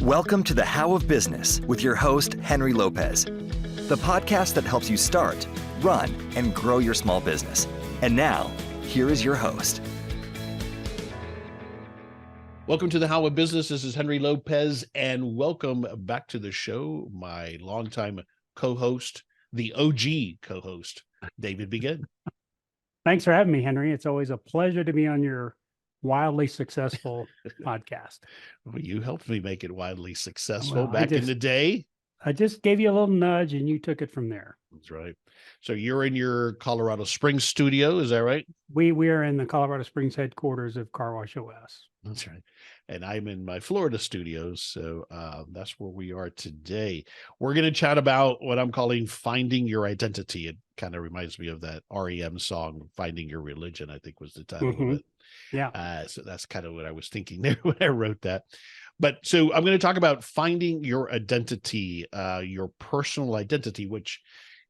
Welcome to the How of Business with your host, Henry Lopez, the podcast that helps you start, run, and grow your small business. And now, here is your host. Welcome to the How of Business. This is Henry Lopez, and welcome back to the show. My longtime co-host, the OG co-host, David Begin. Thanks for having me, Henry. It's always a pleasure to be on your wildly successful podcast. Well, you helped me make it wildly successful Well, back in the day. I just gave you a little nudge and you took it from there. That's right. So you're in your Colorado Springs studio, is that right? We are in the Colorado Springs headquarters of Car Wash OS. That's right. And I'm in my Florida studios. So that's where we are today. We're going to chat about what I'm calling finding your identity. It kind of reminds me of that REM song, Finding Your Religion, I think was the title of it. Yeah. So that's kind of what I was thinking there when I wrote that. But so I'm going to talk about finding your identity, your personal identity, which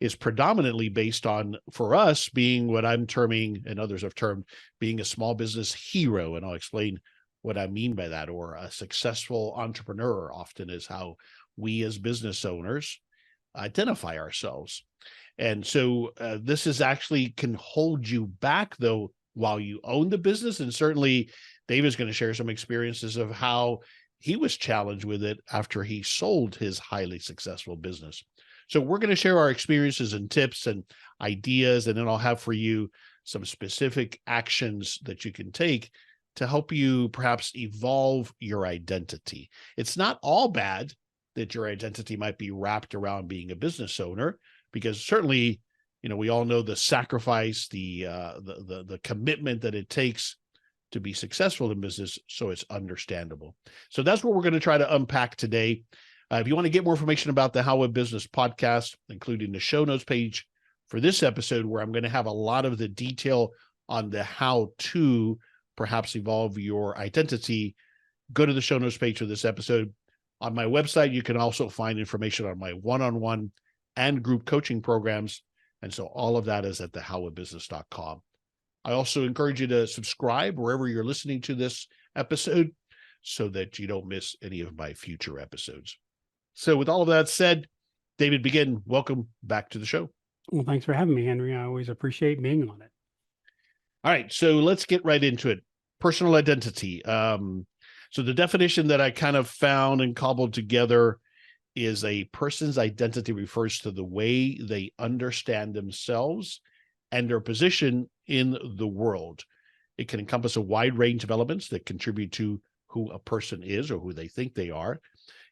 is predominantly based on, for us, being what I'm terming, and others have termed, being a small business hero. And I'll explain what I mean by that, or a successful entrepreneur often is how we as business owners identify ourselves. And so this is actually can hold you back, though, while you own the business. And certainly David's going to share some experiences of how he was challenged with it after he sold his highly successful business. So we're going to share our experiences and tips and ideas, and then I'll have for you some specific actions that you can take to help you perhaps evolve your identity. It's not all bad that your identity might be wrapped around being a business owner, because certainly, you know, we all know the sacrifice, the commitment that it takes to be successful in business. So it's understandable. So that's what we're going to try to unpack today. If you want to get more information about the How of Business podcast, including the show notes page for this episode, where I'm going to have a lot of the detail on the how to perhaps evolve your identity, go to the show notes page for this episode. On my website, you can also find information on my one-on-one and group coaching programs. And so all of that is at thehowofbusiness.com. I also encourage you to subscribe wherever you're listening to this episode so that you don't miss any of my future episodes. So with all of that said, David Begin, welcome back to the show. Well, thanks for having me, Henry. I always appreciate being on it. All right, so let's get right into it. Personal identity. So the definition that I kind of found and cobbled together is a person's identity refers to the way they understand themselves and their position in the world. It can encompass a wide range of elements that contribute to who a person is or who they think they are,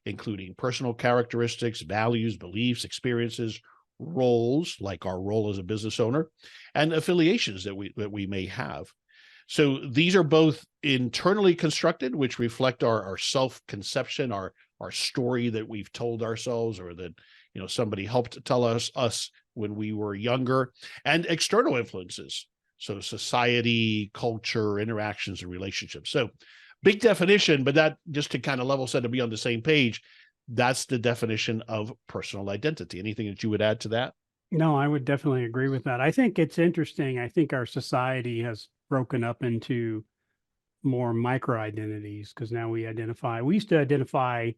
including personal characteristics, values, beliefs, experiences, roles, like our role as a business owner, and affiliations that we may have. So these are both internally constructed, which reflect our self-conception, our story that we've told ourselves, or that, you know, somebody helped tell us when we were younger, and external influences. So society, culture, interactions, and relationships. So big definition, but that, just to kind of level set and be on the same page, that's the definition of personal identity. Anything that you would add to that? No, I would definitely agree with that. I think it's interesting. I think our society has broken up into more micro identities, because now we used to identify,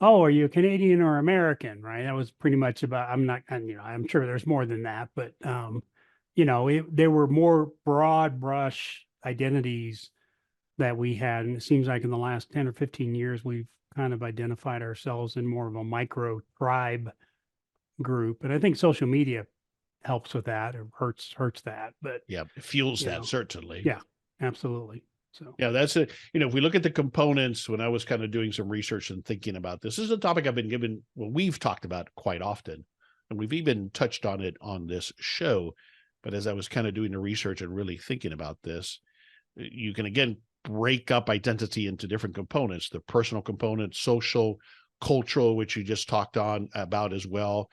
oh, are you a Canadian or American, right? That was pretty much about, I'm sure there's more than that, but, there were more broad brush identities that we had. And it seems like in the last 10 or 15 years, we've kind of identified ourselves in more of a micro tribe group. And I think social media helps with that, or hurts that. But yeah, it fuels that, certainly. Yeah, absolutely. So yeah, that's it. You know, if we look at the components, when I was kind of doing some research and thinking about this is a topic I've been given, well, we've talked about quite often, and we've even touched on it on this show. But as I was kind of doing the research and really thinking about this, you can again break up identity into different components: the personal component, social, cultural, which you just talked about as well,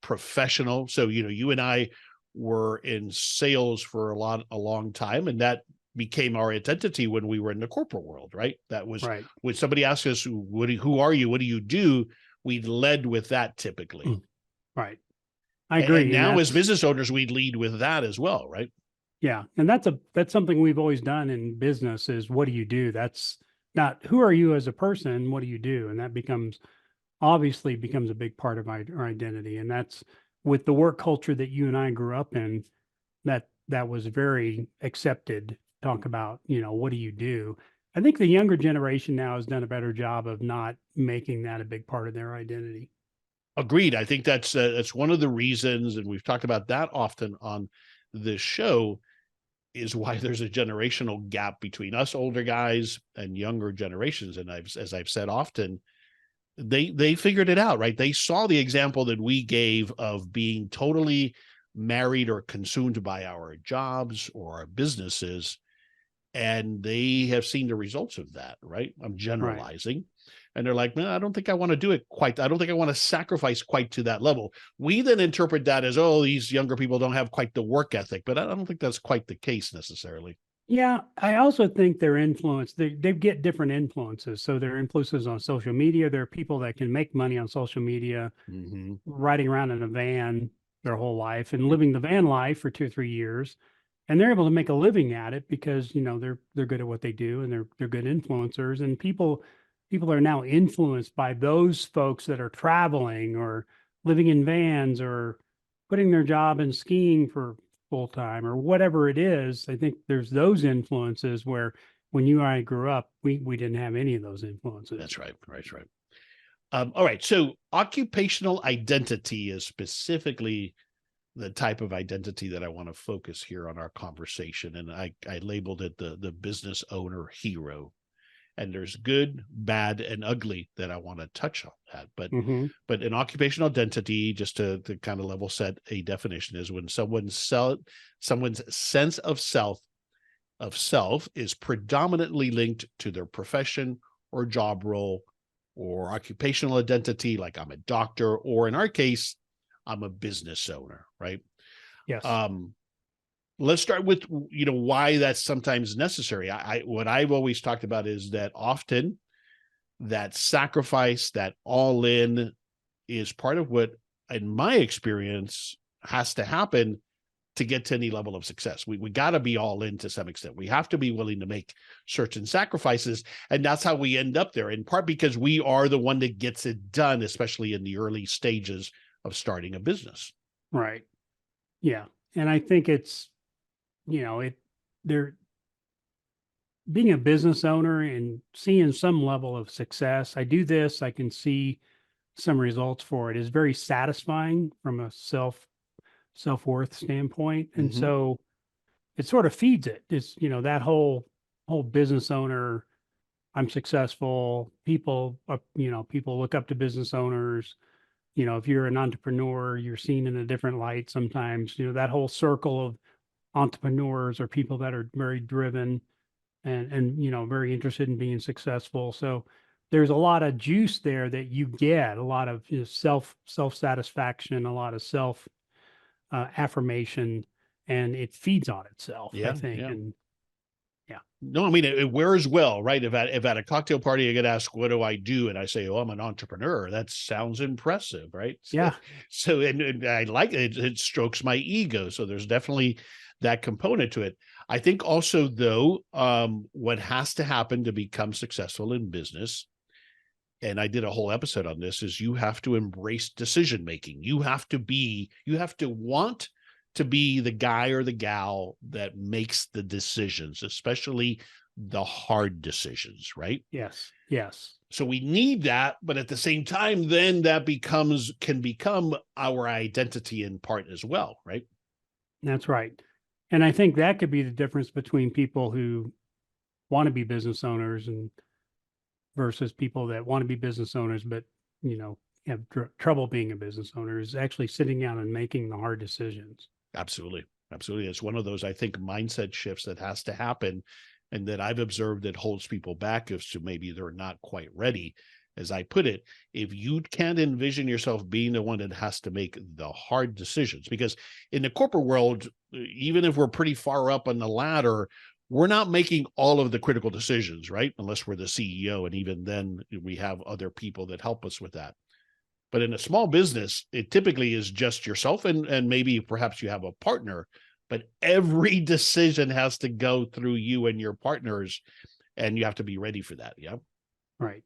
professional. So, you know, you and I were in sales for a long time, and that became our identity when we were in the corporate world, right? That was right. When somebody asked us, who are you? What do you do? We led with that typically. Right. I agree. And now as business owners, we lead with that as well, right? Yeah. And that's something we've always done in business is, what do you do? That's not who are you as a person, what do you do? And that obviously becomes a big part of our identity. And that's with the work culture that you and I grew up in, that was very accepted. Talk about, what do you do? I think the younger generation now has done a better job of not making that a big part of their identity. Agreed. I think that's one of the reasons, and we've talked about that often on this show, is why there's a generational gap between us older guys and younger generations. And as I've said often, they figured it out, right? They saw the example that we gave of being totally married or consumed by our jobs or our businesses, and they have seen the results of that, right? I'm generalizing. Right. And they're like, no, I don't think I want to do it quite. I don't think I want to sacrifice quite to that level. We then interpret that as, oh, these younger people don't have quite the work ethic, but I don't think that's quite the case necessarily. Yeah, I also think they're influenced. They get different influences. So there are influences on social media. There are people that can make money on social media, riding around in a van their whole life and living the van life for 2 or 3 years. And they're able to make a living at it because, they're good at what they do and they're good influencers. And people are now influenced by those folks that are traveling or living in vans or putting their job in skiing for full time or whatever it is. I think there's those influences where when you and I grew up, we didn't have any of those influences. That's right. All right. So occupational identity is specifically the type of identity that I want to focus here on our conversation. And I labeled it the business owner hero. And there's good, bad, and ugly that I want to touch on that. But an occupational identity, just to kind of level set a definition, is when someone's sense of self is predominantly linked to their profession or job role or occupational identity, like I'm a doctor, or in our case, I'm a business owner, right? Yes. Let's start with, why that's sometimes necessary. What I've always talked about is that often that sacrifice, that all in, is part of what, in my experience, has to happen to get to any level of success. We got to be all in to some extent. We have to be willing to make certain sacrifices. And that's how we end up there, in part because we are the one that gets it done, especially in the early stages of starting a business. Right. Yeah. And I think it's, they're being a business owner and seeing some level of success. I do this, I can see some results for it, is very satisfying from a self-worth standpoint. And so it sort of feeds it. It's, that whole business owner, I'm successful. People look up to business owners. If you're an entrepreneur, you're seen in a different light sometimes. That whole circle of entrepreneurs are people that are very driven and very interested in being successful. So there's a lot of juice there that you get, a lot of self-satisfaction, a lot of self affirmation, and it feeds on itself, I think. Yeah. And no, I mean, it wears well, right? If at a cocktail party, I get asked, what do I do? And I say, oh, I'm an entrepreneur. That sounds impressive, right? Yeah. So, and I like it. It strokes my ego. So there's definitely that component to it. I think also, though, what has to happen to become successful in business, and I did a whole episode on this, is you have to embrace decision-making. You have to want to be the guy or the gal that makes the decisions, especially the hard decisions, right? Yes. So we need that, but at the same time, then that can become our identity in part as well, right? That's right. And I think that could be the difference between people who want to be business owners and versus people that want to be business owners, but, have trouble being a business owner, is actually sitting down and making the hard decisions. Absolutely. It's one of those, I think, mindset shifts that has to happen, and that I've observed that holds people back as to maybe they're not quite ready. As I put it, if you can't envision yourself being the one that has to make the hard decisions, because in the corporate world, even if we're pretty far up on the ladder, we're not making all of the critical decisions, right? Unless we're the CEO. And even then we have other people that help us with that. But in a small business, it typically is just yourself and maybe perhaps you have a partner, but every decision has to go through you and your partners. and you have to be ready for that. Yeah. Right.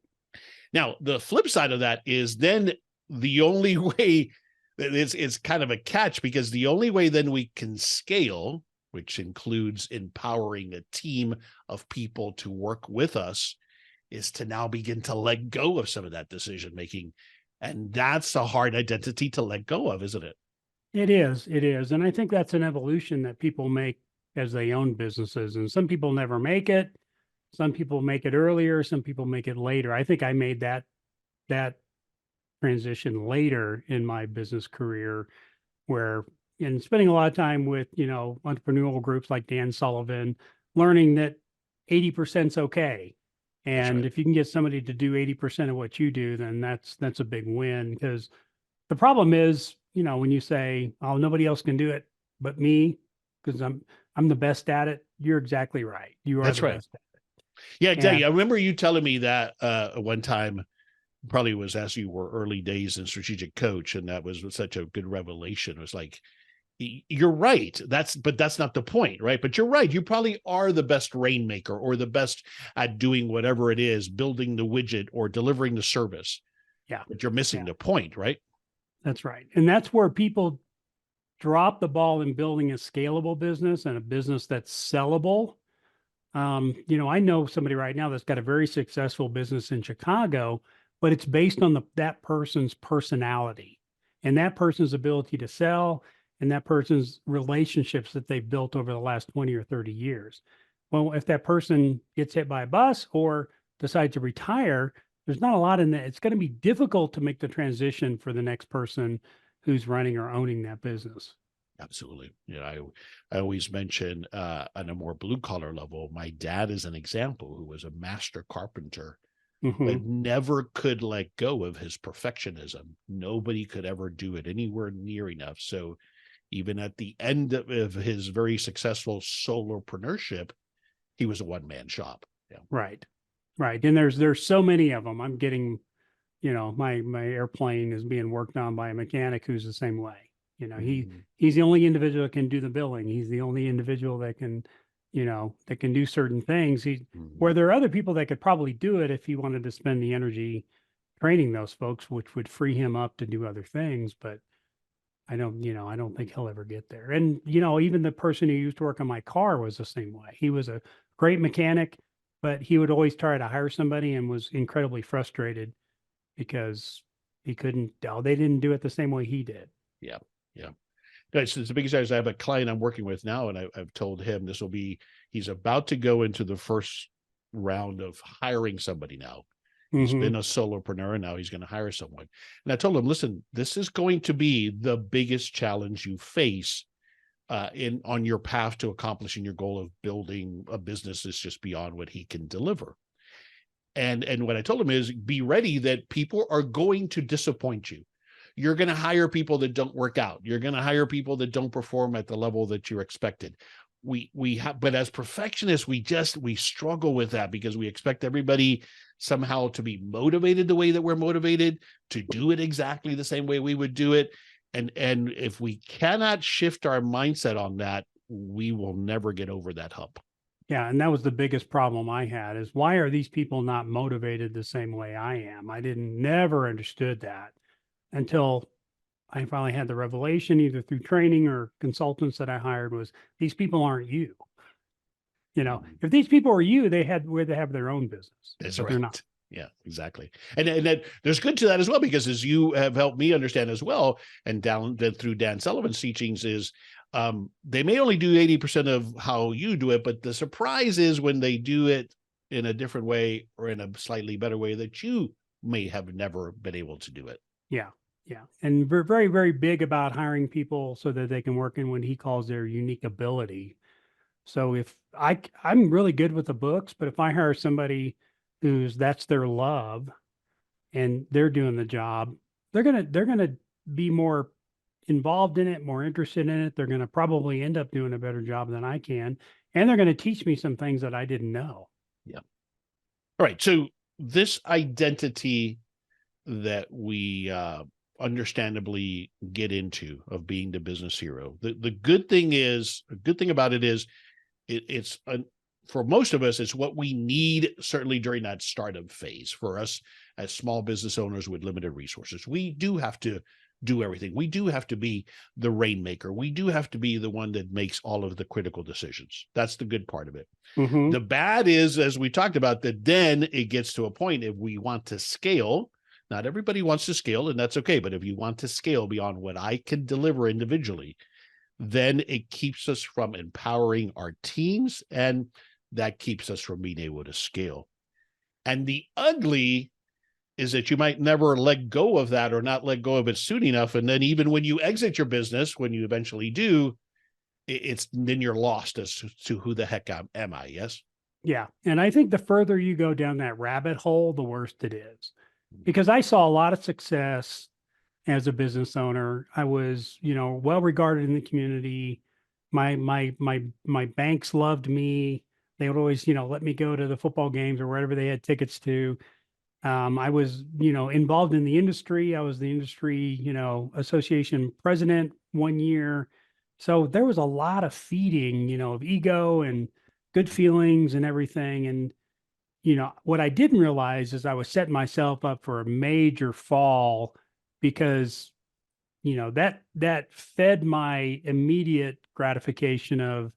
Now, the flip side of that is then the only way it's kind of a catch, because the only way then we can scale, which includes empowering a team of people to work with us, is to now begin to let go of some of that decision making. And that's a hard identity to let go of, isn't it? It is. It is. And I think that's an evolution that people make as they own businesses. And some people never make it. Some people make it earlier. Some people make it later. I think I made that transition later in my business career, where in spending a lot of time with, entrepreneurial groups like Dan Sullivan, learning that 80% is okay. And right. if you can get somebody to do 80% of what you do, then that's a big win. Because the problem is, when you say, oh, nobody else can do it but me, because I'm the best at it, you're exactly right. You are That's the right. best at it. Yeah, exactly. And I remember you telling me that one time, probably was as you were early days in strategic coach, and that was such a good revelation. It was like, you're right. But that's not the point, right? But you're right. You probably are the best rainmaker, or the best at doing whatever it is, building the widget or delivering the service. yeah, But you're missing yeah, the point, right? that's right. And that's where people drop the ball in building a scalable business and a business that's sellable. I know somebody right now that's got a very successful business in Chicago, but it's based on that person's personality and that person's ability to sell and that person's relationships that they've built over the last 20 or 30 years. Well, if that person gets hit by a bus or decides to retire, there's not a lot in that. It's going to be difficult to make the transition for the next person who's running or owning that business. Absolutely. I always mention on a more blue collar level, my dad is an example, who was a master carpenter, but never could let go of his perfectionism. Nobody could ever do it anywhere near enough. So even at the end of his very successful solopreneurship, he was a one-man shop. Yeah. Right. Right. And there's so many of them. I'm getting, my airplane is being worked on by a mechanic who's the same way. He's the only individual that can do the billing. He's the only individual that can, that can do certain things. Where there are other people that could probably do it if he wanted to spend the energy training those folks, which would free him up to do other things. But I don't think he'll ever get there. And, even the person who used to work on my car was the same way. He was a great mechanic, but he would always try to hire somebody and was incredibly frustrated because they didn't do it the same way he did. Yeah. Yeah. Guys, it's the biggest I have a client I'm working with now, and I've told him he's about to go into the first round of hiring somebody now. He's been a solopreneur, and now he's going to hire someone. And I told him, listen, this is going to be the biggest challenge you face on your path to accomplishing your goal of building a business that's just beyond what he can deliver. And what I told him is, be ready that people are going to disappoint you. You're going to hire people that don't work out. You're going to hire people that don't perform at the level that you're expected. But as perfectionists, we struggle with that, because we expect everybody somehow to be motivated the way that we're motivated, to do it exactly the same way we would do it. And if we cannot shift our mindset on that, we will never get over that hump. Yeah. And that was the biggest problem I had, is why are these people not motivated the same way I am? I never understood that until I finally had the revelation, either through training or consultants that I hired, was these people aren't you. If these people were you, they have their own business. That's but right. They're not. Yeah, exactly. And that there's good to that as well, because as you have helped me understand as well, and through Dan Sullivan's teachings, is they may only do 80% of how you do it, but the surprise is when they do it in a different way, or in a slightly better way, that you may have never been able to do it. Yeah. Yeah. And we're very, very big about hiring people so that they can work in what he calls their unique ability. So if I'm really good with the books, but if I hire somebody that's their love and they're doing the job, they're going to be more involved in it, more interested in it. They're going to probably end up doing a better job than I can. And they're going to teach me some things that I didn't know. Yeah. All right. So this identity that we understandably get into, of being the business hero, the good thing about it is it's for most of us, it's what we need, certainly during that startup phase. For us as small business owners with limited resources, we do have to do everything. We do have to be the rainmaker. We do have to be the one that makes all of the critical decisions. That's the good part of it. Mm-hmm. The bad is, as we talked about, that then it gets to a point, if we want to scale, not everybody wants to scale, and that's okay. But if you want to scale beyond what I can deliver individually, then it keeps us from empowering our teams, and that keeps us from being able to scale. And the ugly is that you might never let go of that, or not let go of it soon enough. And then even when you exit your business, when you eventually do, then you're lost as to who the heck am I? Yes. Yeah. And I think the further you go down that rabbit hole, the worse it is. Because I saw a lot of success as a business owner. I was, well regarded in the community. My banks loved me. They would always, let me go to the football games or wherever they had tickets to. I was, involved in the industry. I was the industry, association president one year. So there was a lot of feeding, of ego and good feelings and everything. And, what I didn't realize is I was setting myself up for a major fall, because, that fed my immediate gratification of,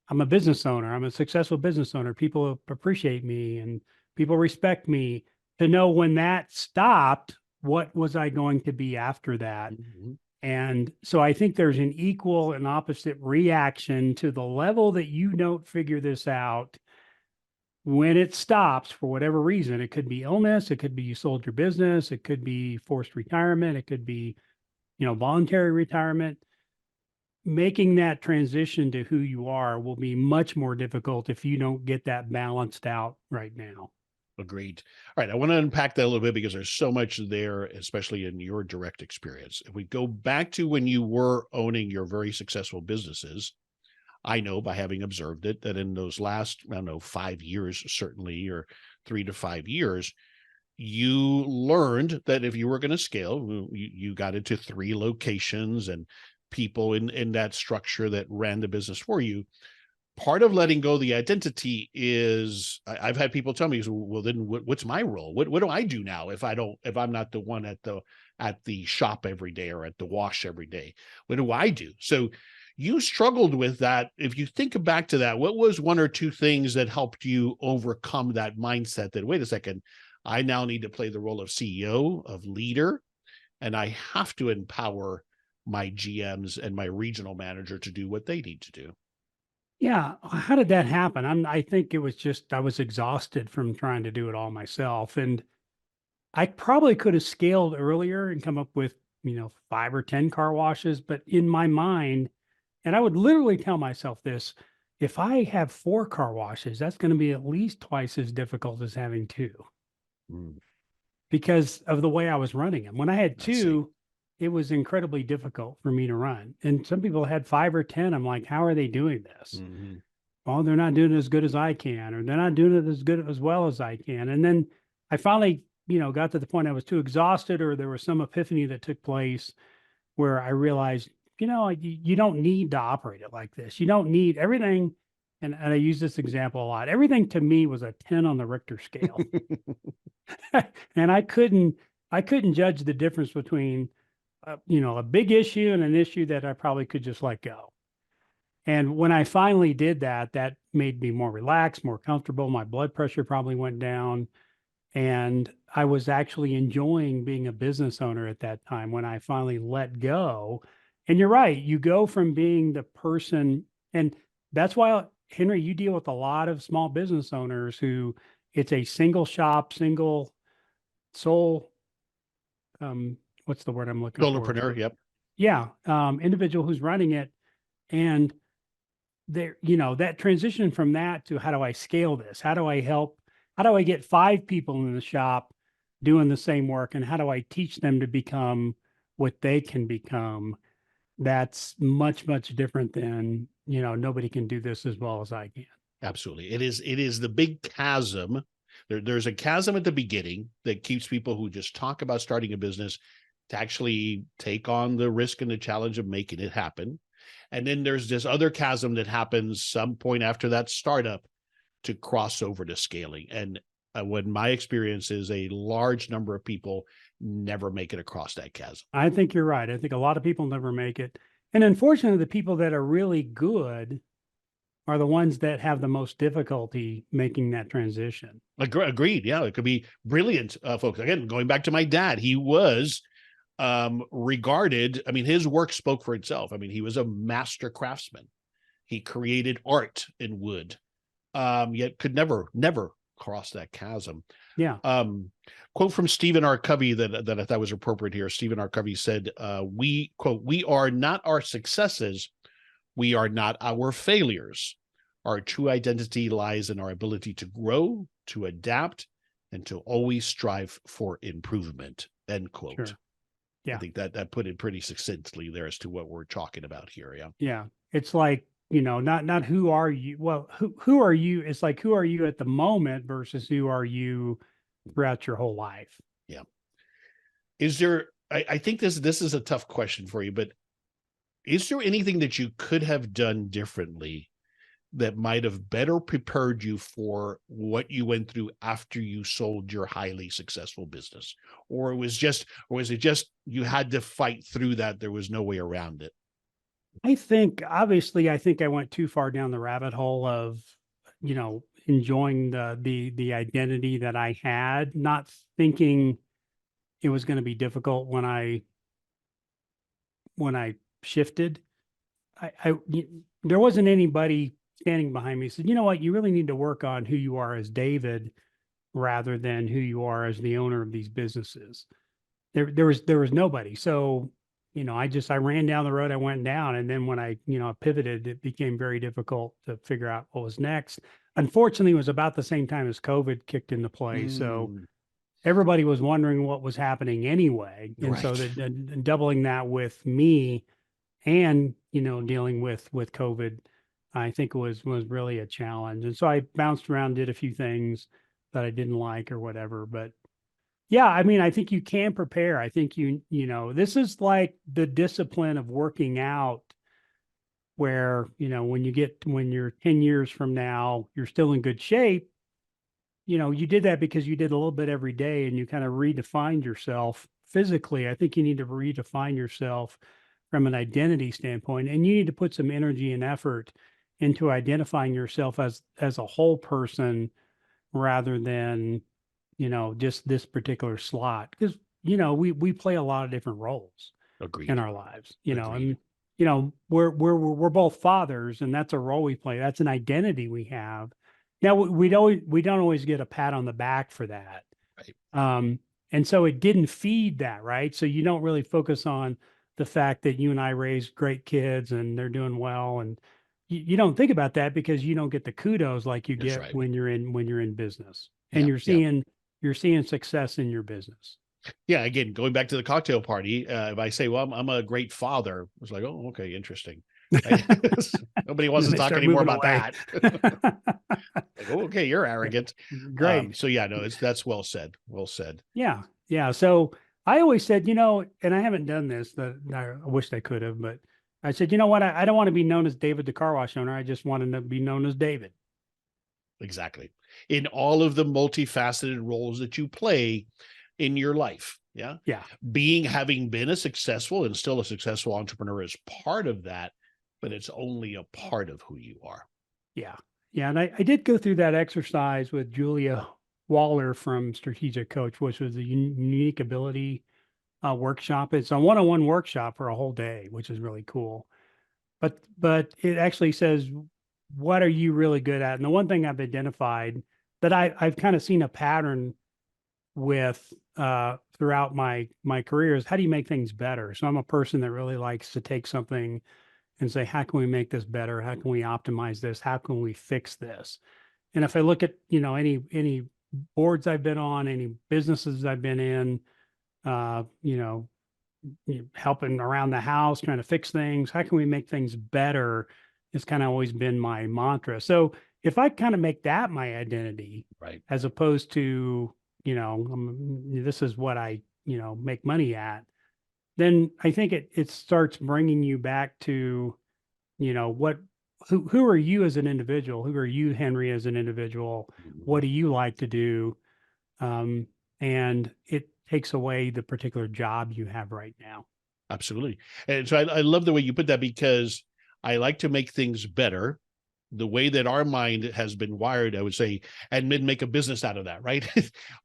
I'm a business owner. I'm a successful business owner. People appreciate me and people respect me. To know when that stopped, what was I going to be after that? Mm-hmm. And so I think there's an equal and opposite reaction to the level that you don't figure this out. When it stops for whatever reason, it could be illness, it could be you sold your business, it could be forced retirement, it could be, voluntary retirement. Making that transition to who you are will be much more difficult if you don't get that balanced out right now. Agreed. All right. I want to unpack that a little bit, because there's so much there, especially in your direct experience. If we go back to when you were owning your very successful businesses, I know, by having observed it, that in those last, 5 years, certainly, or 3 to 5 years, you learned that if you were going to scale, you got into 3 locations and people in that structure that ran the business for you. Part of letting go of the identity is, I've had people tell me, well, then what's my role? What do I do now if I'm not the one at the shop every day or at the wash every day? What do I do? So you struggled with that. If you think back to that, what was 1 or 2 things that helped you overcome that mindset that, wait a second, I now need to play the role of CEO, of leader, and I have to empower my GMs and my regional manager to do what they need to do? Yeah. How did that happen? I think it was just, I was exhausted from trying to do it all myself. And I probably could have scaled earlier and come up with, 5 or 10 car washes. But in my mind, and I would literally tell myself this, if I have 4 car washes, that's going to be at least twice as difficult as having 2. Mm. Because of the way I was running them. When I had 2, it was incredibly difficult for me to run. And some people had 5 or 10. I'm like, how are they doing this? Mm-hmm. Well, they're not doing it as good as I can, or they're not doing it as well as I can. And then I finally, got to the point I was too exhausted, or there was some epiphany that took place where I realized, you don't need to operate it like this. You don't need everything. And I use this example a lot. Everything to me was a 10 on the Richter scale. And I couldn't judge the difference between a big issue and an issue that I probably could just let go. And when I finally did that, that made me more relaxed, more comfortable. My blood pressure probably went down. And I was actually enjoying being a business owner at that time when I finally let go. And you're right, you go from being the person, and that's why, Henry, you deal with a lot of small business owners who it's a single shop, single sole, what's the word I'm looking for? Solopreneur, yep. Yeah. Individual who's running it. And there, that transition from that to, how do I scale this? How do I get 5 people in the shop doing the same work? And how do I teach them to become what they can become? That's much, much different than, nobody can do this as well as I can. Absolutely. It is the big chasm. There's a chasm at the beginning that keeps people who just talk about starting a business to actually take on the risk and the challenge of making it happen. And then there's this other chasm that happens some point after that startup, to cross over to scaling. And what my experience is, a large number of people never make it across that chasm. I think you're right. I think a lot of people never make it. And unfortunately, the people that are really good are the ones that have the most difficulty making that transition. Agreed. Yeah, it could be brilliant, folks. Again, going back to my dad, he was regarded, I mean, his work spoke for itself. I mean, he was a master craftsman. He created art in wood, yet could never cross that chasm. Yeah. Quote from Stephen R. Covey that I thought was appropriate here. Stephen R. Covey said, we are not our successes. We are not our failures. Our true identity lies in our ability to grow, to adapt, and to always strive for improvement. End quote. Sure. Yeah. I think that put it pretty succinctly there as to what we're talking about here. Yeah. Yeah. It's like, not who are you? Well, who are you? It's like, who are you at the moment versus who are you throughout your whole life? Yeah. Is there, I think this is a tough question for you, but is there anything that you could have done differently that might have better prepared you for what you went through after you sold your highly successful business? Or was it just you had to fight through that? There was no way around it. I think I went too far down the rabbit hole of, enjoying the identity that I had, not thinking it was going to be difficult when I shifted. There wasn't anybody standing behind me said, you know what, you really need to work on who you are as David rather than who you are as the owner of these businesses. There was nobody. So, I ran down the road I went down. And then when I pivoted, it became very difficult to figure out what was next. Unfortunately, it was about the same time as COVID kicked into play. So everybody was wondering what was happening anyway. And so doubling that with me and, dealing with COVID, I think was really a challenge. And so I bounced around, did a few things that I didn't like or whatever. But yeah, I mean, I think you can prepare. I think this is like the discipline of working out where, when you're 10 years from now, you're still in good shape. You did that because you did a little bit every day and you kind of redefined yourself physically. I think you need to redefine yourself from an identity standpoint, and you need to put some energy and effort into identifying yourself as a whole person rather than, just this particular slot. Because, we play a lot of different roles in our lives, and, we're both fathers, and that's a role we play. That's an identity we have. Now we don't always get a pat on the back for that. Right. And so it didn't feed that, right? So you don't really focus on the fact that you and I raised great kids and they're doing well. And you don't think about that because you don't get the kudos like you get right. when you're in business and you're seeing success in your business. Yeah. Again, going back to the cocktail party, if I say, well, I'm a great father, it's like, oh, okay, interesting. Nobody wants to talk anymore about that. Like, oh, okay, you're arrogant. Great. So yeah, no, that's well said. Well said. Yeah. Yeah. So I always said, and I haven't done this, that I wished I could have, but I said, you know what? I don't want to be known as David, the car wash owner. I just wanted to be known as David. Exactly. In all of the multifaceted roles that you play in your life. Yeah. Yeah. Having been a successful and still a successful entrepreneur is part of that, but it's only a part of who you are. Yeah. Yeah. And I did go through that exercise with Julia Waller from Strategic Coach, which was a unique ability workshop. It's a one-on-one workshop for a whole day, which is really cool. But it actually says, what are you really good at? And the one thing I've identified that I've kind of seen a pattern with throughout my career is, how do you make things better? So I'm a person that really likes to take something and say, how can we make this better? How can we optimize this? How can we fix this? And if I look at, any boards I've been on, any businesses I've been in, helping around the house, trying to fix things, how can we make things better? It's kind of always been my mantra. So if I kind of make that my identity, right, as opposed to, this is what I, make money at, then I think it starts bringing you back to, who are you as an individual? Who are you, Henry, as an individual? What do you like to do? And it takes away the particular job you have right now. Absolutely. And so I love the way you put that, because I like to make things better. The way that our mind has been wired, I would say, and then make a business out of that, right?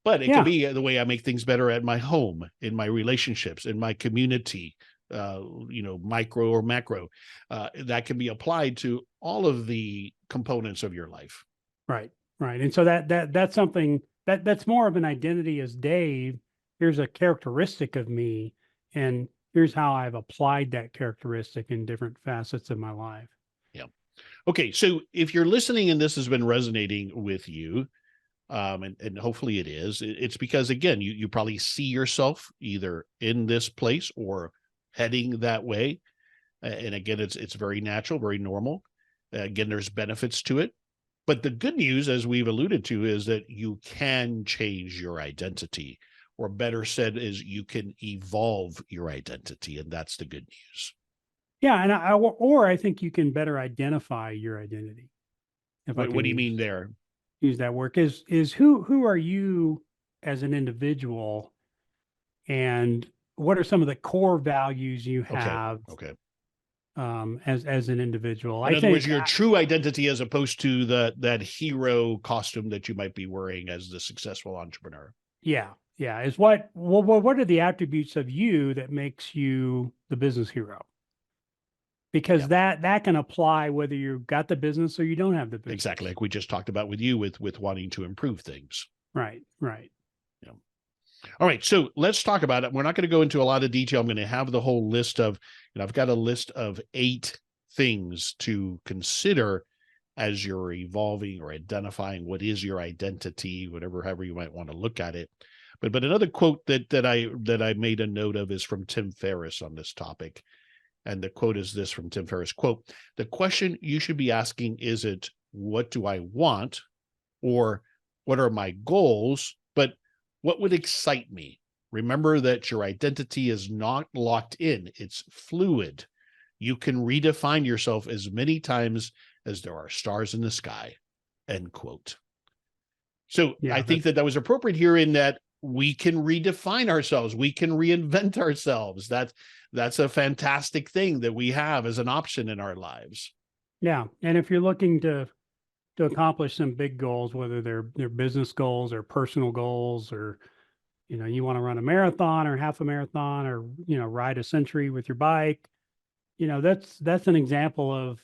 But it Yeah. can be the way I make things better at my home, in my relationships, in my community, micro or macro. That can be applied to all of the components of your life. Right. Right. And so that's something that's more of an identity as Dave. Here's a characteristic of me, and here's how I've applied that characteristic in different facets of my life. Yeah. Okay. So if you're listening and this has been resonating with you, and hopefully it is, it's because, again, you probably see yourself either in this place or heading that way. And again, it's very natural, very normal. Again, there's benefits to it. But the good news, as we've alluded to, is that you can change your identity, or better said, is you can evolve your identity. And that's the good news. Yeah. And I think you can better identify your identity. What do you mean there? Use that word is who are you as an individual, and what are some of the core values you have Okay. As an individual? In other words, your true identity, as opposed to that hero costume that you might be wearing as the successful entrepreneur. Yeah. Is what are the attributes of you that makes you the business hero? Because that can apply whether you've got the business or you don't have the business. Exactly, like we just talked about with you, with wanting to improve things. Right. Yeah. All right, so let's talk about it. We're not going to go into a lot of detail. I'm going to have the whole list of, I've got a list of 8 things to consider as you're evolving or identifying what is your identity, however you might want to look at it. But another quote that I made a note of is from Tim Ferriss on this topic. And the quote is this from Tim Ferriss, quote, "The question you should be asking isn't what do I want, or what are my goals, but what would excite me? Remember that your identity is not locked in. It's fluid. You can redefine yourself as many times as there are stars in the sky," end quote. So I think that was appropriate here, in that we can redefine ourselves. We can reinvent ourselves. That's a fantastic thing that we have as an option in our lives. Yeah. And if you're looking to accomplish some big goals, whether they're business goals or personal goals, or, you want to run a marathon or half a marathon, or, ride a century with your bike, that's an example of,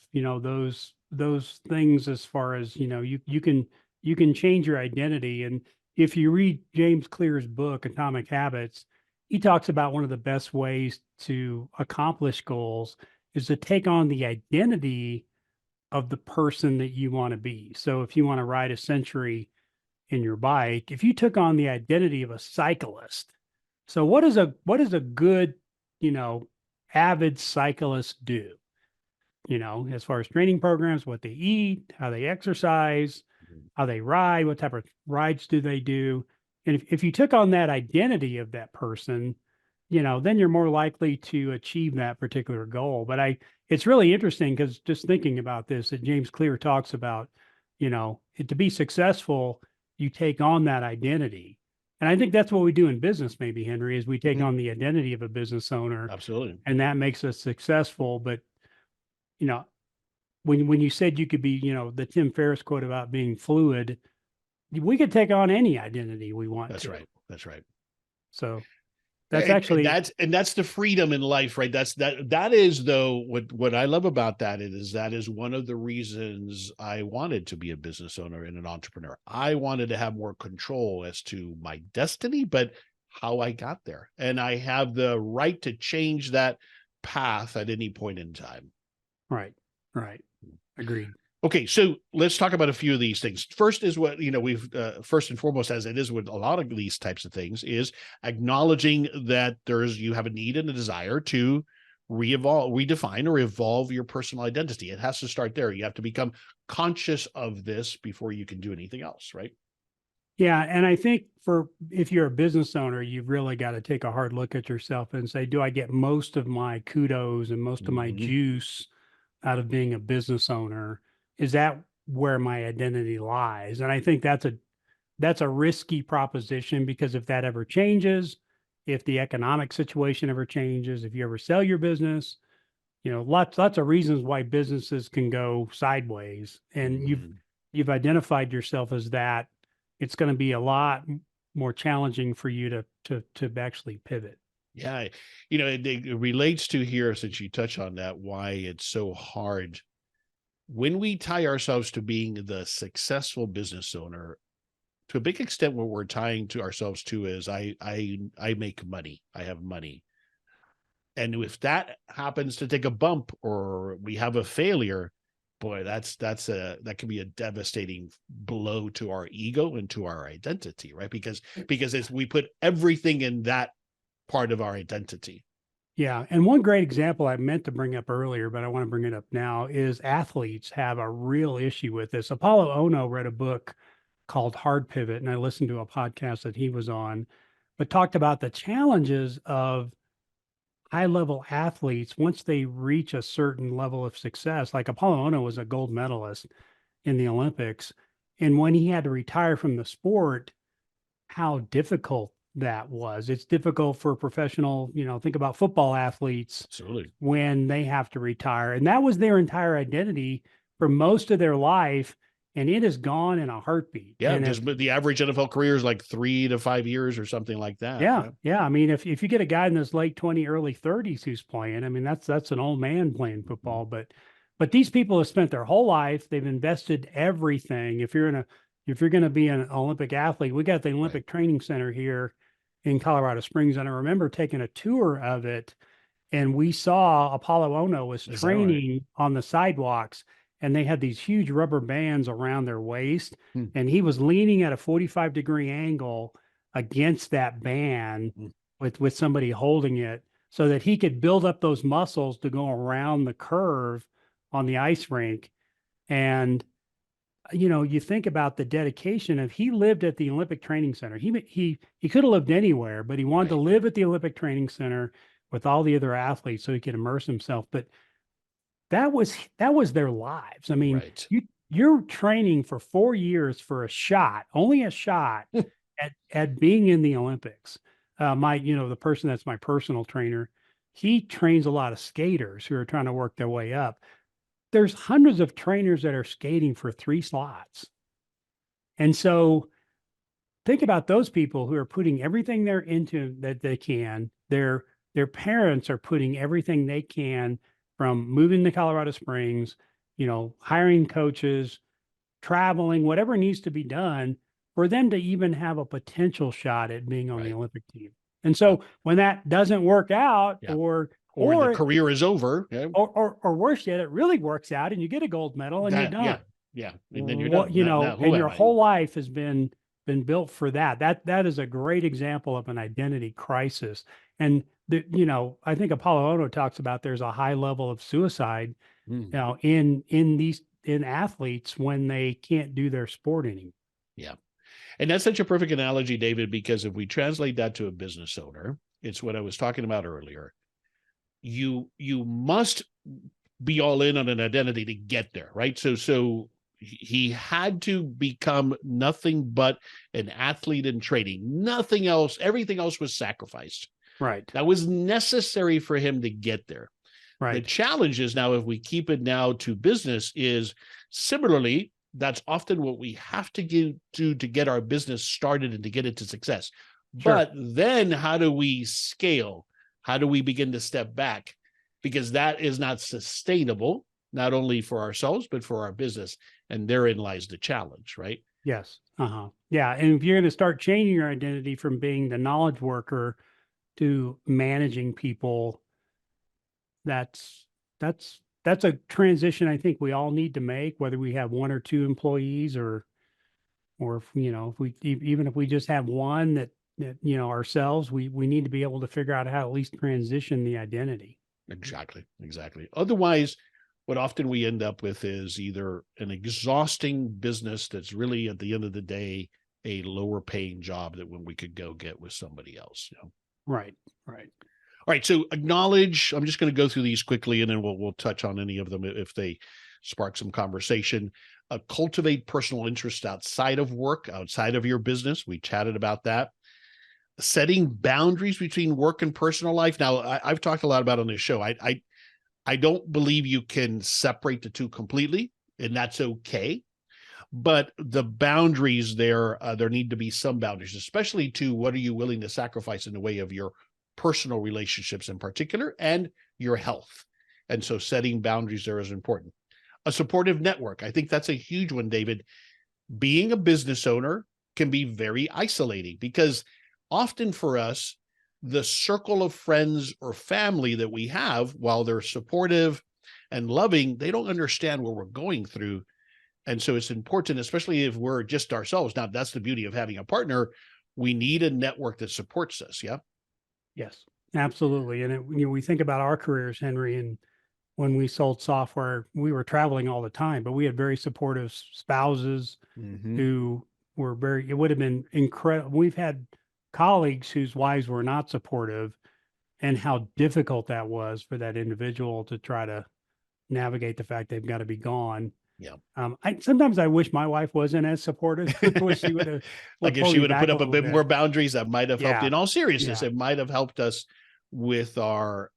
those things, as far as, you can change your identity. And if you read James Clear's book, Atomic Habits, he talks about one of the best ways to accomplish goals is to take on the identity of the person that you want to be. So if you want to ride a century in your bike, if you took on the identity of a cyclist, so what does a good, avid cyclist do? As far as training programs, what they eat, how they exercise, how they ride, what type of rides do they do? And if you took on that identity of that person, then you're more likely to achieve that particular goal. But it's really interesting, because just thinking about this, that James Clear talks about, to be successful, you take on that identity. And I think that's what we do in business, maybe, Henry, is we take on the identity of a business owner. Absolutely. And that makes us successful. But, when you said you could be, the Tim Ferriss quote about being fluid, we could take on any identity we want. That's to. right. That's right. So that's actually that's the freedom in life, right? That is, though, what I love about that is one of the reasons I wanted to be a business owner and an entrepreneur. I wanted to have more control as to my destiny, but how I got there. And I have the right to change that path at any point in time. Right. Agreed. Okay, so let's talk about a few of these things. First is what, we've first and foremost, as it is with a lot of these types of things, is acknowledging that you have a need and a desire to redefine or evolve your personal identity. It has to start there. You have to become conscious of this before you can do anything else, right? Yeah. And I think if you're a business owner, you've really got to take a hard look at yourself and say, do I get most of my kudos and most of my juice out of being a business owner? Is that where my identity lies? And I think that's a risky proposition, because if that ever changes, if the economic situation ever changes, if you ever sell your business, lots of reasons why businesses can go sideways. And you've identified yourself as that. It's going to be a lot more challenging for you to actually pivot. Yeah, it relates to here, since you touch on that, why it's so hard when we tie ourselves to being the successful business owner. To a big extent, what we're tying to ourselves to is I make money, I have money. And if that happens to take a bump or we have a failure, boy, that can be a devastating blow to our ego and to our identity, right? Because we put everything in that part of our identity. Yeah. And one great example I meant to bring up earlier, but I want to bring it up now, is athletes have a real issue with this. Apollo Ono read a book called Hard Pivot, and I listened to a podcast that he was on, but talked about the challenges of high level athletes once they reach a certain level of success. Like Apollo Ono was a gold medalist in the Olympics. And when he had to retire from the sport, how difficult that was. It's difficult for professional, think about football athletes. Absolutely. When they have to retire. And that was their entire identity for most of their life. And it is gone in a heartbeat. Yeah, and just the average NFL career is like 3 to 5 years or something like that. Yeah. I mean, if you get a guy in his late 20, early 30s who's playing, I mean, that's an old man playing football. But these people have spent their whole life, they've invested everything. If you're going to be an Olympic athlete, we got the Olympic Training Center here in Colorado Springs, and I remember taking a tour of it, and we saw Apollo Ono was training on the sidewalks. And they had these huge rubber bands around their waist, and he was leaning at a 45-degree angle against that band with somebody holding it, so that he could build up those muscles to go around the curve on the ice rink. And you think about the dedication of, he lived at the Olympic Training Center. He could have lived anywhere, but he wanted to live at the Olympic Training Center with all the other athletes so he could immerse himself. But that was their lives. I mean, you're training for 4 years for only a shot at being in the Olympics. The person that's my personal trainer, he trains a lot of skaters who are trying to work their way up. There's hundreds of trainers that are skating for 3 slots. And so think about those people who are putting everything they're into that they can. Their parents are putting everything they can, from moving to Colorado Springs, hiring coaches, traveling, whatever needs to be done for them to even have a potential shot at being on the Olympic team. And so when that doesn't work out, or the career is over, or worse yet, it really works out and you get a gold medal and you're done. Yeah. And then you're done. And your whole life has been built for that. That is a great example of an identity crisis. And I think Apollo Ono talks about there's a high level of suicide, in athletes when they can't do their sport anymore. Yeah. And that's such a perfect analogy, David, because if we translate that to a business owner, it's what I was talking about earlier. You must be all in on an identity to get there, right? So he had to become nothing but an athlete in training. Nothing else, everything else was sacrificed. Right. That was necessary for him to get there. Right. The challenge is now, if we keep it now to business, is similarly, that's often what we have to do to get our business started and to get it to success. Sure. But then how do we scale? How do we begin to step back? Because that is not sustainable, not only for ourselves, but for our business. And therein lies the challenge, right? Yes. Yeah. And if you're going to start changing your identity from being the knowledge worker to managing people, that's a transition I think we all need to make, whether we have 1 or 2 employees, or if we just have one that ourselves, we need to be able to figure out how to at least transition the identity. Exactly. Otherwise, what often we end up with is either an exhausting business that's really, at the end of the day, a lower paying job that when we could go get with somebody else. Right. All right. So acknowledge, I'm just going to go through these quickly and then we'll touch on any of them if they spark some conversation. Cultivate personal interest outside of work, outside of your business. We chatted about that. Setting boundaries between work and personal life. Now, I've talked a lot about on this show. I don't believe you can separate the two completely, and that's okay. But the boundaries there need to be some boundaries, especially to what are you willing to sacrifice in the way of your personal relationships in particular and your health. And so setting boundaries there is important. A supportive network. I think that's a huge one, David. Being a business owner can be very isolating because often for us, the circle of friends or family that we have, while they're supportive and loving, they don't understand what we're going through. And so it's important, especially if we're just ourselves. Now, that's the beauty of having a partner. We need a network that supports us. Yeah. Yes, absolutely. And we think about our careers, Henry, and when we sold software, we were traveling all the time, but we had very supportive spouses who were it would have been incredible. We've had colleagues whose wives were not supportive, and how difficult that was for that individual to try to navigate the fact they've got to be gone. Yeah. Sometimes I wish my wife wasn't as supportive. I wish she would have like if she would have put up a bit more boundaries, that might have helped. In all seriousness, it might have helped us with our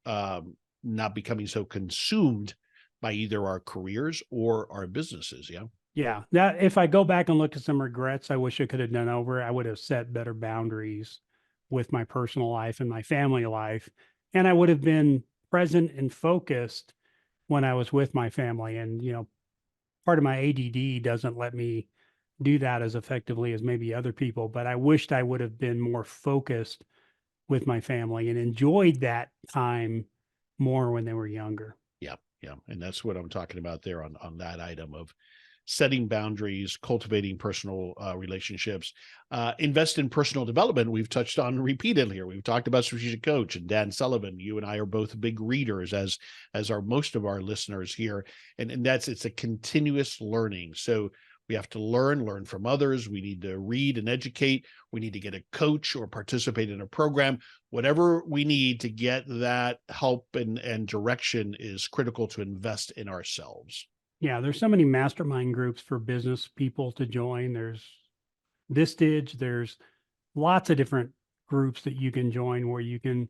not becoming so consumed by either our careers or our businesses. Yeah. Yeah. That if I go back and look at some regrets, I wish I could have done over. I would have set better boundaries with my personal life and my family life. And I would have been present and focused when I was with my family. And, part of my ADD doesn't let me do that as effectively as maybe other people, but I wished I would have been more focused with my family and enjoyed that time more when they were younger. Yeah. Yeah. And that's what I'm talking about there on that item of setting boundaries, cultivating personal relationships, invest in personal development. We've touched on repeatedly here. We've talked about Strategic Coach and Dan Sullivan. You and I are both big readers, as are most of our listeners here. And it's a continuous learning. So we have to learn from others. We need to read and educate. We need to get a coach or participate in a program. Whatever we need to get that help and direction is critical to invest in ourselves. Yeah, there's so many mastermind groups for business people to join. There's Vistage. There's lots of different groups that you can join where you can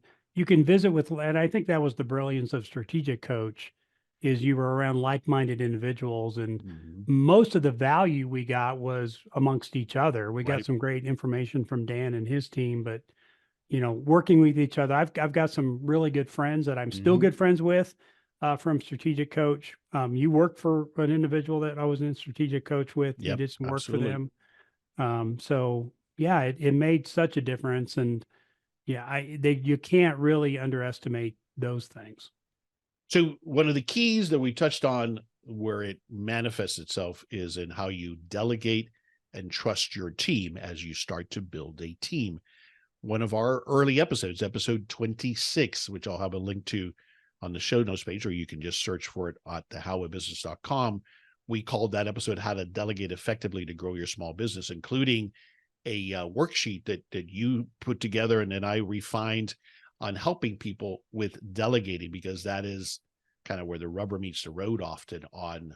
visit with. And I think that was the brilliance of Strategic Coach, is you were around like-minded individuals, and most of the value we got was amongst each other. We got some great information from Dan and his team, but working with each other. I've got some really good friends that I'm still good friends with. From Strategic Coach. You worked for an individual that I was in Strategic Coach with. You did some work for them. So yeah, it made such a difference. And yeah, you can't really underestimate those things. So one of the keys that we touched on where it manifests itself is in how you delegate and trust your team as you start to build a team. One of our early episodes, episode 26, which I'll have a link to on the show notes page, or you can just search for it at thehowofbusiness.com. We called that episode How to Delegate Effectively to Grow Your Small Business, including a worksheet that you put together and then I refined on helping people with delegating, because that is kind of where the rubber meets the road often on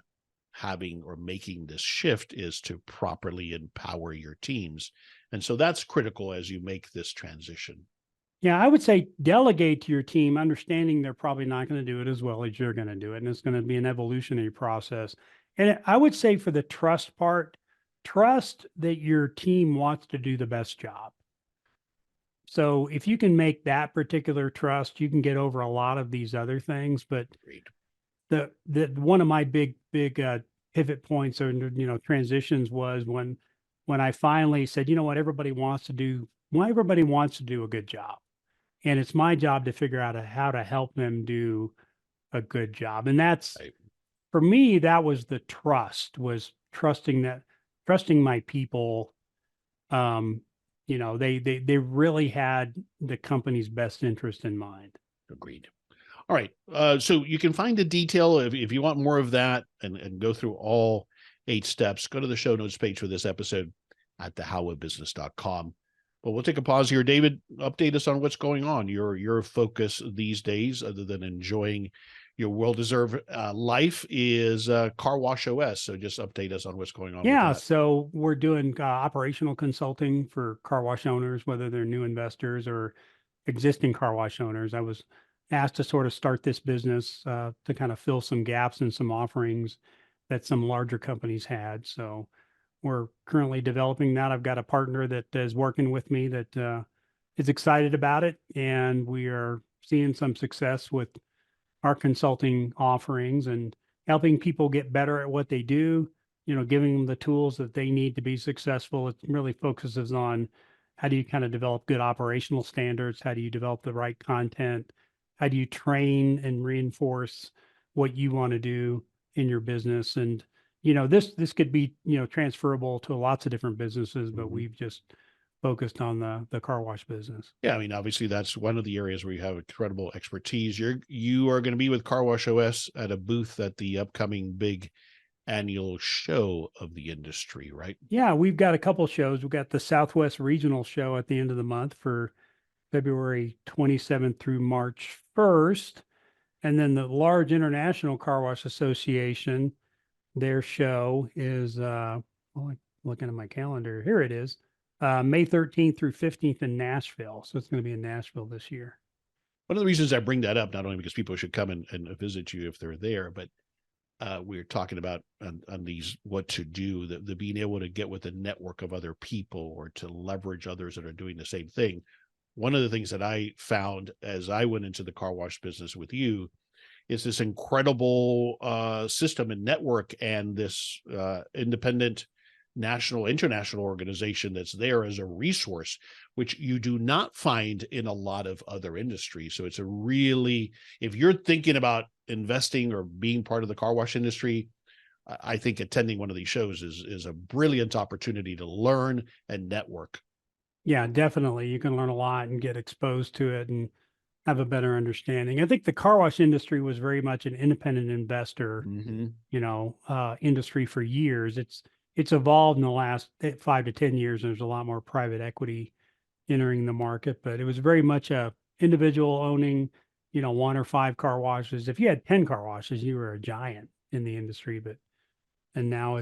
having or making this shift, is to properly empower your teams. And so that's critical as you make this transition. Yeah, I would say delegate to your team, understanding they're probably not going to do it as well as you're going to do it. And it's going to be an evolutionary process. And I would say for the trust part, trust that your team wants to do the best job. So if you can make that particular trust, you can get over a lot of these other things. But the one of my big pivot points or transitions was when I finally said, everybody wants to do a good job. And it's my job to figure out how to help them do a good job. And that's, for me, that was the trust, was trusting my people. They really had the company's best interest in mind. Agreed. All right. So you can find the detail if you want more of that and go through all 8 steps, go to the show notes page for this episode at thehowofbusiness.com. Well, we'll take a pause here. David, update us on what's going on. Your focus these days, other than enjoying your well-deserved life, is Car Wash OS. So just update us on what's going on with Yeah, that. so we're doing operational consulting for car wash owners, whether they're new investors or existing car wash owners. I was asked to sort of start this business to kind of fill some gaps and some offerings that some larger companies had. So we're currently developing that. I've got a partner that is working with me that is excited about it, and we are seeing some success with our consulting offerings and helping people get better at what they do, giving them the tools that they need to be successful. It really focuses on how do you kind of develop good operational standards? How do you develop the right content? How do you train and reinforce what you want to do in your business? And, this could be, transferable to lots of different businesses, but Mhm. we've just focused on the car wash business. Yeah, I mean, obviously that's one of the areas where you have incredible expertise. You are going to be with Car Wash OS at a booth at the upcoming big annual show of the industry, right? Yeah, we've got a couple shows. We've got the Southwest Regional Show at the end of the month for February 27th through March 1st. And then the large International Car Wash Association, their show is, I'm looking at my calendar. Here it is, May 13th through 15th in Nashville. So it's going to be in Nashville this year. One of the reasons I bring that up, not only because people should come and visit you if they're there, but we're talking about on these what to do, the being able to get with a network of other people or to leverage others that are doing the same thing. One of the things that I found as I went into the car wash business with you is this incredible system and network and this independent national, international organization that's there as a resource, which you do not find in a lot of other industries. So it's a really, if you're thinking about investing or being part of the car wash industry, I think attending one of these shows is a brilliant opportunity to learn and network. Yeah, definitely. You can learn a lot and get exposed to it and have a better understanding. I think the car wash industry was very much an independent investor, Mm-hmm. industry for years. It's evolved in the last 5 to 10 years. There's a lot more private equity entering the market, but it was very much a individual owning, 1 or 5 car washes. If you had 10 car washes, you were a giant in the industry. And now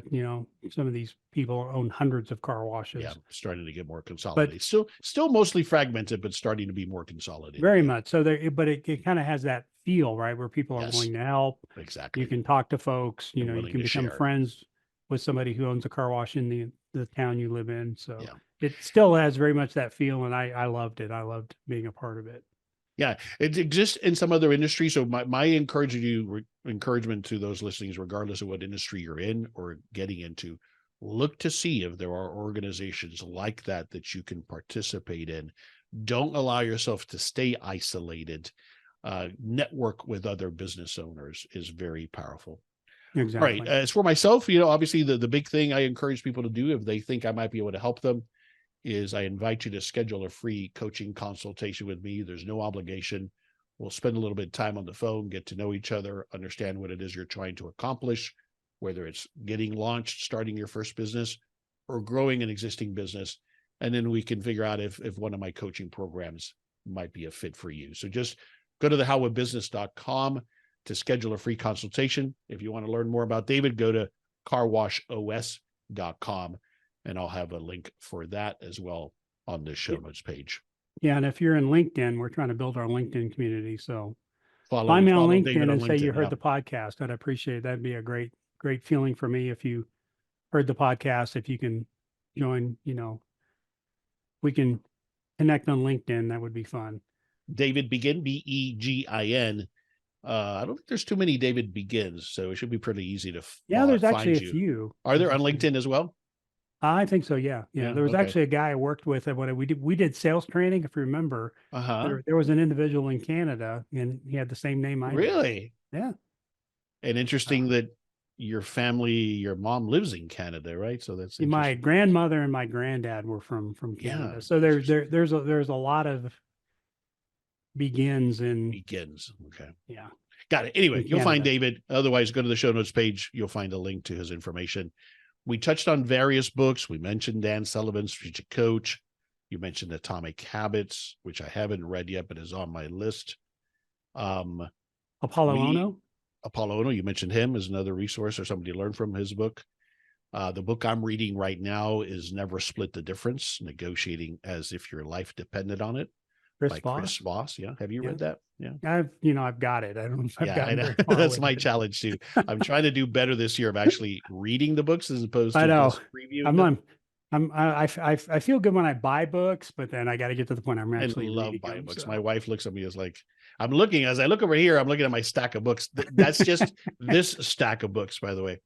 some of these people own hundreds of car washes. Yeah, starting to get more But consolidated. Still mostly fragmented, but starting to be more consolidated. very Yeah. much so. But it kind of has that feel, right, where people are Yes, willing to help. exactly. You can talk to folks. And You willing can to become share. friends with somebody who owns a car wash in the town you live in. So Yeah. it still has very much that feel, and I loved it. I loved being a part of it. Yeah, it exists in some other industries. So my encouragement to those listeners, regardless of what industry you're in or getting into, look to see if there are organizations like that you can participate in. Don't allow yourself to stay isolated. Network with other business owners is very powerful. Exactly. Right. As for myself, obviously the big thing I encourage people to do if they think I might be able to help them is I invite you to schedule a free coaching consultation with me. There's no obligation. We'll spend a little bit of time on the phone, get to know each other, understand what it is you're trying to accomplish, whether it's getting launched, starting your first business, or growing an existing business. And then we can figure out if one of my coaching programs might be a fit for you. So just go to thehowofbusiness.com to schedule a free consultation. If you want to learn more about David, go to carwashos.com. And I'll have a link for that as well on the show notes page. Yeah, and if you're in LinkedIn, we're trying to build our LinkedIn community. So Follow find me on David LinkedIn on and say LinkedIn, you heard yeah. the podcast. I'd appreciate it. That'd be a great feeling for me if you heard the podcast. If you can join, we can connect on LinkedIn. That would be fun. David Begin, Begin. I don't think there's too many David Begins, so it should be pretty easy to there's actually find a you. few. Are there on LinkedIn as well? I think so. Yeah. There was actually a guy I worked with when we did sales training. If you remember, there was an individual in Canada, and he had the same name I did. Really? Yeah. And interesting that your mom lives in Canada, right? So that's my grandmother and my granddad were from Canada. Yeah, So there's a lot of Begins. Okay. Yeah. Got it. Anyway, you'll find Canada. David. Otherwise, go to the show notes page. You'll find a link to his information. We touched on various books. We mentioned Dan Sullivan's Strategic Coach. You mentioned Atomic Habits, which I haven't read yet, but is on my list. Apollo Ono. Apollo Ono, you mentioned him as another resource or somebody to learn from his book. The book I'm reading right now is Never Split the Difference, Negotiating as If Your Life Depended on It, by Chris Voss. Yeah. Have you read that? Yeah. I've got it. I don't know if I've gotten very far. That's my challenge too. I'm trying to do better this year of actually reading the books as opposed to just reviewing them. I feel good when I buy books, but then I got to get to the point I'm actually love reading buying them, books. so. My wife looks at me as like, as I look over here, I'm looking at my stack of books. That's just this stack of books, by the way.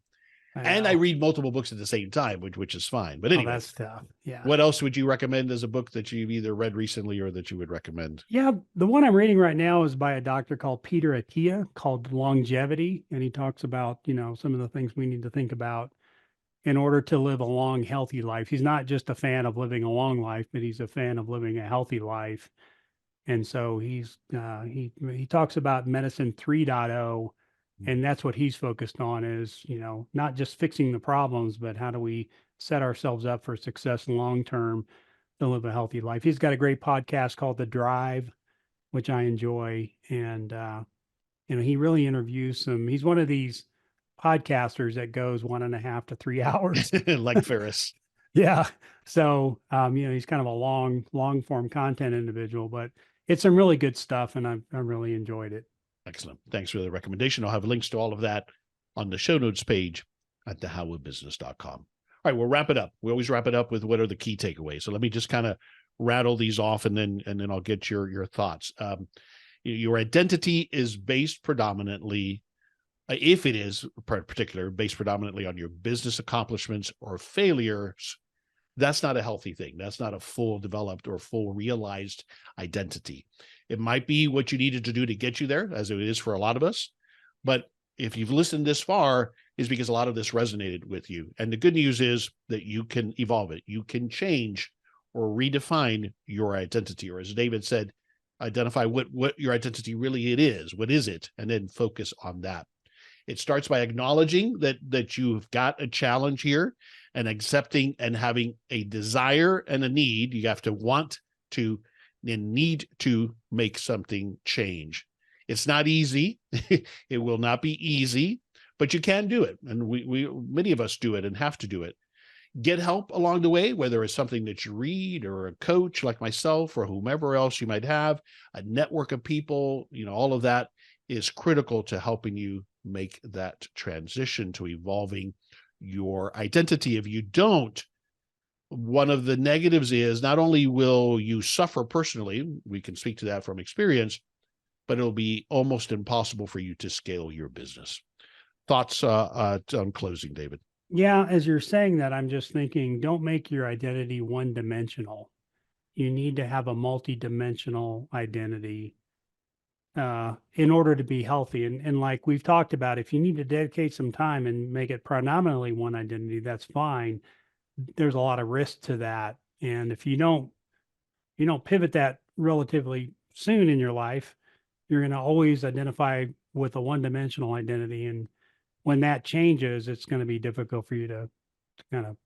And I read multiple books at the same time, which is fine. But anyway, that's tough. Yeah. What else would you recommend as a book that you've either read recently or that you would recommend? Yeah, the one I'm reading right now is by a doctor called Peter Attia, called Longevity, and he talks about some of the things we need to think about in order to live a long, healthy life. He's not just a fan of living a long life, but he's a fan of living a healthy life. And so he talks about medicine 3.0. And that's what he's focused on is, not just fixing the problems, but how do we set ourselves up for success long-term to live a healthy life. He's got a great podcast called The Drive, which I enjoy. And, he really interviews he's one of these podcasters that goes 1.5 to 3 hours. Like Ferris. Yeah. So, he's kind of a long form content individual, but it's some really good stuff. And I really enjoyed it. Excellent. Thanks for the recommendation. I'll have links to all of that on the show notes page at thehowofbusiness.com. All right, we'll wrap it up. We always wrap it up with what are the key takeaways. So let me just kind of rattle these off and then I'll get your thoughts. Your identity is based predominantly, if it is particular, based predominantly on your business accomplishments or failures. That's not a healthy thing. That's not a full developed or full realized identity. It might be what you needed to do to get you there, as it is for a lot of us. But if you've listened this far, is because a lot of this resonated with you. And the good news is that you can evolve it. You can change or redefine your identity. Or as David said, identify what your identity really it is. What is it? And then focus on that. It starts by acknowledging that you've got a challenge here and accepting and having a desire and a need. You have to want to and need to make something change. It's not easy. It will not be easy, but you can do it. And we many of us do it and have to do it. Get help along the way, whether it's something that you read or a coach like myself or whomever else you might have, a network of people, all of that is critical to helping you make that transition to evolving your identity. If you don't, one of the negatives is not only will you suffer personally, we can speak to that from experience, but it'll be almost impossible for you to scale your business. Thoughts on closing, David? Yeah, as you're saying that, I'm just thinking, don't make your identity one-dimensional. You need to have a multi-dimensional identity in order to be healthy. And like we've talked about, if you need to dedicate some time and make it predominantly one identity, that's fine. There's a lot of risk to that. And if you don't pivot that relatively soon in your life, you're going to always identify with a one-dimensional identity. And when that changes, it's going to be difficult for you to kind of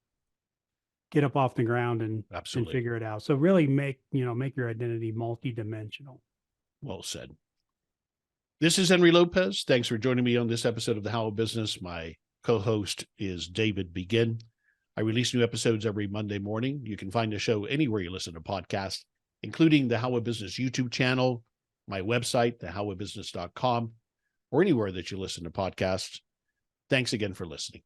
get up off the ground and figure it out. So really make your identity multi-dimensional. Well said. This is Henry Lopez. Thanks for joining me on this episode of The How of Business. My co-host is David Begin. I release new episodes every Monday morning. You can find the show anywhere you listen to podcasts, including the How of Business YouTube channel, my website, thehowofbusiness.com, or anywhere that you listen to podcasts. Thanks again for listening.